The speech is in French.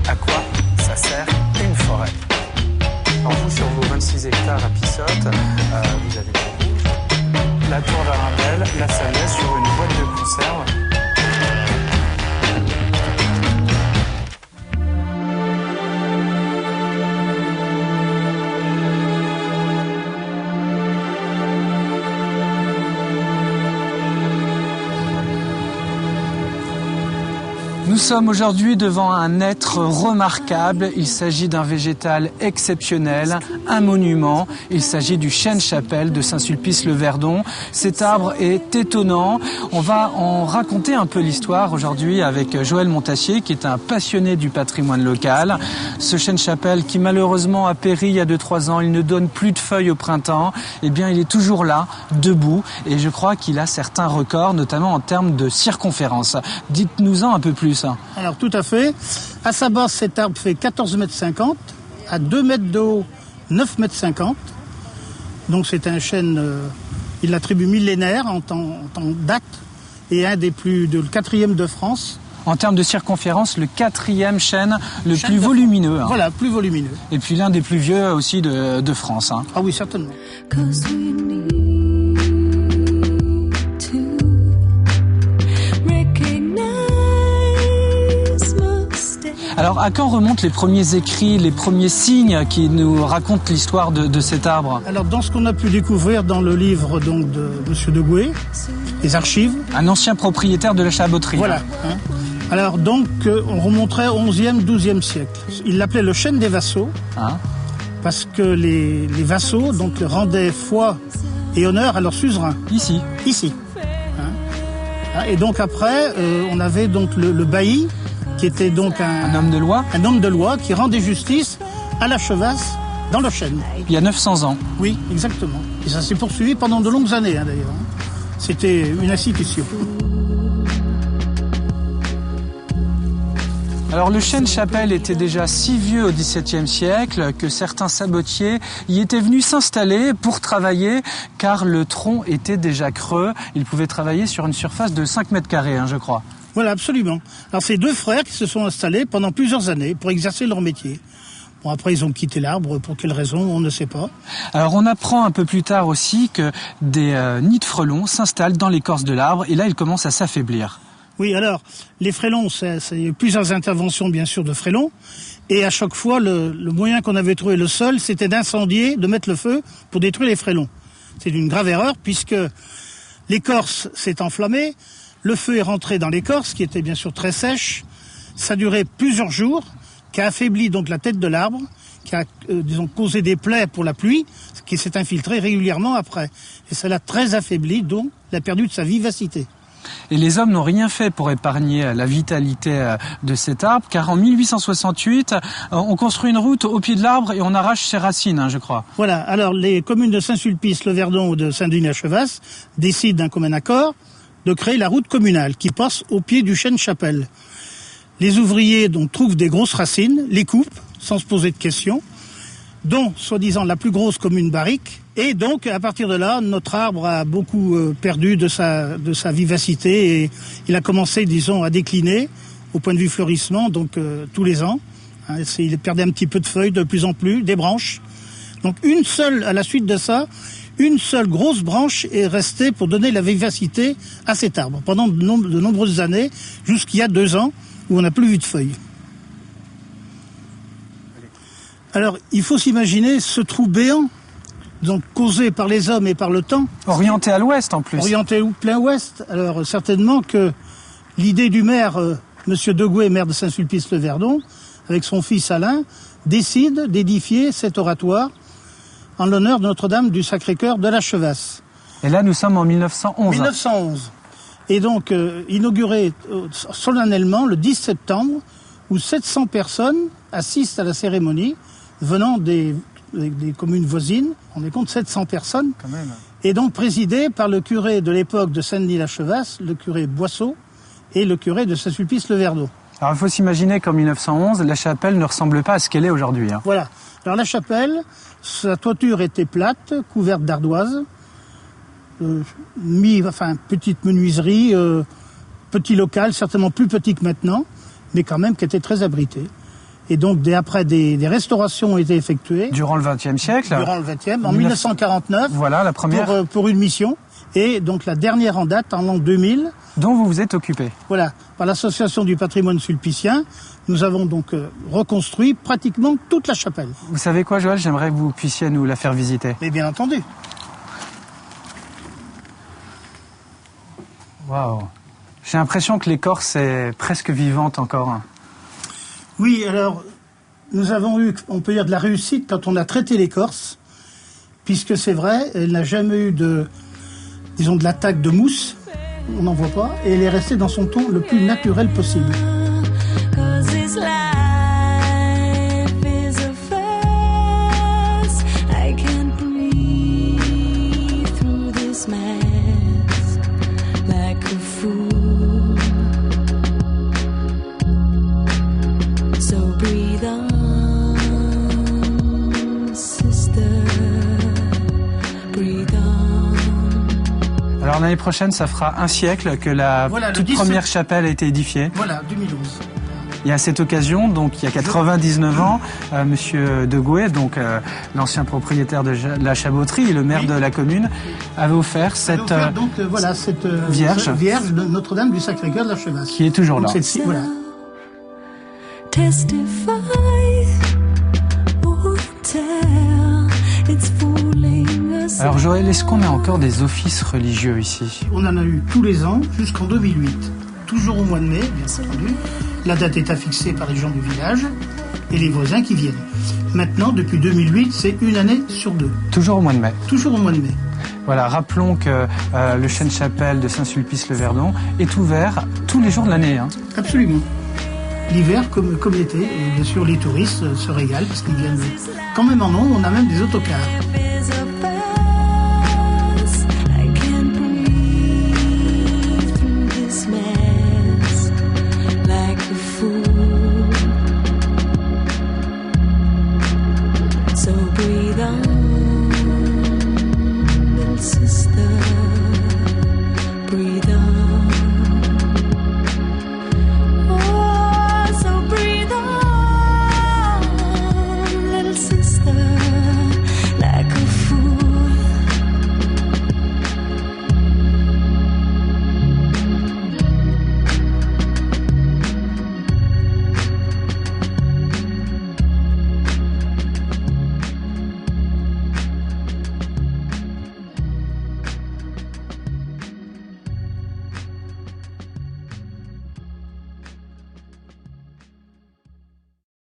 à quoi ça sert une forêt. Alors vous, sur vos 26 hectares à Pissotte, vous avez le rouge, la tour d'Arundel, la Salette sur une boîte de conserve. Nous sommes aujourd'hui devant un être remarquable. Il s'agit d'un végétal exceptionnel, un monument. Il s'agit du chêne-chapelle de Saint-Sulpice-le-Verdon. Cet arbre est étonnant. On va en raconter un peu l'histoire aujourd'hui avec Joël Montassier, qui est un passionné du patrimoine local. Ce chêne-chapelle qui malheureusement a péri il y a 2-3 ans, il ne donne plus de feuilles au printemps. Eh bien, il est toujours là, debout. Et je crois qu'il a certains records, notamment en termes de circonférence. Dites-nous-en un peu plus. Alors tout à fait. À sa base, cet arbre fait 14,50 m, à 2 mètres de haut, 9,50 m. Donc c'est un chêne, il l'attribue millénaire en temps date, et un des plus, le 4e de France. En termes de circonférence, le 4e chêne le plus volumineux. Hein. Voilà, plus volumineux. Et puis l'un des plus vieux aussi de France. Hein. Ah oui, certainement. Alors, à quand remontent les premiers écrits, les premiers signes qui nous racontent l'histoire de cet arbre? Alors, dans ce qu'on a pu découvrir dans le livre donc, de M. de Gouet, les archives. Un ancien propriétaire de la Chaboterie. Voilà. Hein. Alors, donc, on remonterait au 11e, 12e siècle. Il l'appelait le chêne des vassaux, parce que les vassaux donc, rendaient foi et honneur à leur suzerain. Ici. Hein. Et donc, après, on avait donc le bailli, qui était donc un homme de loi. Un homme de loi qui rendait justice à la Chevasse dans le chêne. Il y a 900 ans. Oui, exactement. Et ça s'est poursuivi pendant de longues années, hein, d'ailleurs. C'était une institution. Alors le chêne-chapelle était déjà si vieux au XVIIe siècle que certains sabotiers y étaient venus s'installer pour travailler car le tronc était déjà creux. Ils pouvaient travailler sur une surface de 5 mètres carrés, hein, je crois. Voilà, absolument. Alors c'est 2 frères qui se sont installés pendant plusieurs années pour exercer leur métier. Bon, après ils ont quitté l'arbre, pour quelle raison, on ne sait pas. Alors on apprend un peu plus tard aussi que des nids de frelons s'installent dans l'écorce de l'arbre et là ils commencent à s'affaiblir. Oui, alors les frelons, il y a eu plusieurs interventions bien sûr de frelons et à chaque fois le moyen qu'on avait trouvé le seul c'était d'incendier, de mettre le feu pour détruire les frelons. C'est une grave erreur puisque l'écorce s'est enflammée. Le feu est rentré dans l'écorce, qui était bien sûr très sèche. Ça a duré plusieurs jours, qui a affaibli donc la tête de l'arbre, qui a causé des plaies pour la pluie, qui s'est infiltrée régulièrement après. Et ça l'a très affaibli, donc il a perdu de sa vivacité. Et les hommes n'ont rien fait pour épargner la vitalité de cet arbre, car en 1868, on construit une route au pied de l'arbre et on arrache ses racines, hein, je crois. Voilà, alors les communes de Saint-Sulpice-le-Verdon ou de Saint-Denis-la-Chevasse décident d'un commun accord de créer la route communale qui passe au pied du chêne-chapelle. Les ouvriers donc trouvent des grosses racines, les coupent sans se poser de questions, dont soi-disant la plus grosse commune Barrique. Et donc à partir de là, notre arbre a beaucoup perdu de sa vivacité et il a commencé, disons, à décliner au point de vue fleurissement, donc tous les ans. Il perdait un petit peu de feuilles de plus en plus, des branches. Donc à la suite de ça, une seule grosse branche est restée pour donner la vivacité à cet arbre pendant de nombreuses années, jusqu'il y a 2 ans où on n'a plus vu de feuilles. Alors, il faut s'imaginer ce trou béant, donc causé par les hommes et par le temps. Orienté à l'ouest en plus. Orienté au plein ouest. Alors, certainement que l'idée du maire, Monsieur de Gouet, maire de Saint-Sulpice-le-Verdon, avec son fils Alain, décide d'édifier cet oratoire en l'honneur de Notre-Dame du Sacré-Cœur de la Chevasse. Et là, nous sommes en 1911. 1911. Et donc, inauguré solennellement le 10 septembre, où 700 personnes assistent à la cérémonie, venant des communes voisines. On est compte 700 personnes. Quand même. Et donc présidé par le curé de l'époque de Saint-Denis-la-Chevasse, le curé Boisseau, et le curé de Saint-Sulpice-le-Verdon. Alors il faut s'imaginer qu'en 1911, la chapelle ne ressemble pas à ce qu'elle est aujourd'hui. Hein. Voilà. Alors la chapelle, sa toiture était plate, couverte d'ardoise, petite menuiserie, petit local, certainement plus petit que maintenant, mais quand même qui était très abrité. Et donc, après, des restaurations ont été effectuées. Durant le XXe siècle. Durant le XXe, en 1949. Voilà, la première. Pour une mission. Et donc, la dernière en date, en l'an 2000. Dont vous vous êtes occupé. Voilà. Par l'Association du patrimoine sulpicien, nous avons donc reconstruit pratiquement toute la chapelle. Vous savez quoi, Joël? J'aimerais que vous puissiez nous la faire visiter. Mais bien entendu. Waouh. J'ai l'impression que l'écorce est presque vivante encore. Oui, alors, nous avons eu, on peut dire, de la réussite quand on a traité l'écorce, puisque c'est vrai, elle n'a jamais eu de l'attaque de mousse, on n'en voit pas, et elle est restée dans son ton le plus naturel possible. Alors l'année prochaine, ça fera un siècle que la toute première chapelle a été édifiée. Voilà, 2011. Et à cette occasion, donc il y a 99 ans, Monsieur de Gouet, donc l'ancien propriétaire de la Chaboterie, le maire de la commune, avait offert cette Vierge de Notre-Dame du Sacré-Cœur de la Chevasse. Qui est toujours là. Voilà. Alors Joël, est-ce qu'on a encore des offices religieux ici? On en a eu tous les ans jusqu'en 2008. Toujours au mois de mai, bien entendu. La date est affixée par les gens du village et les voisins qui viennent. Maintenant, depuis 2008, c'est une année sur deux. Toujours au mois de mai? Toujours au mois de mai. Voilà, rappelons que le chêne-chapelle de Saint-Sulpice-le-Verdon est ouvert tous les jours de l'année. Hein. Absolument. L'hiver comme l'été. Et bien sûr, les touristes se régalent parce qu'ils viennent quand même en nombre. On a même des autocars.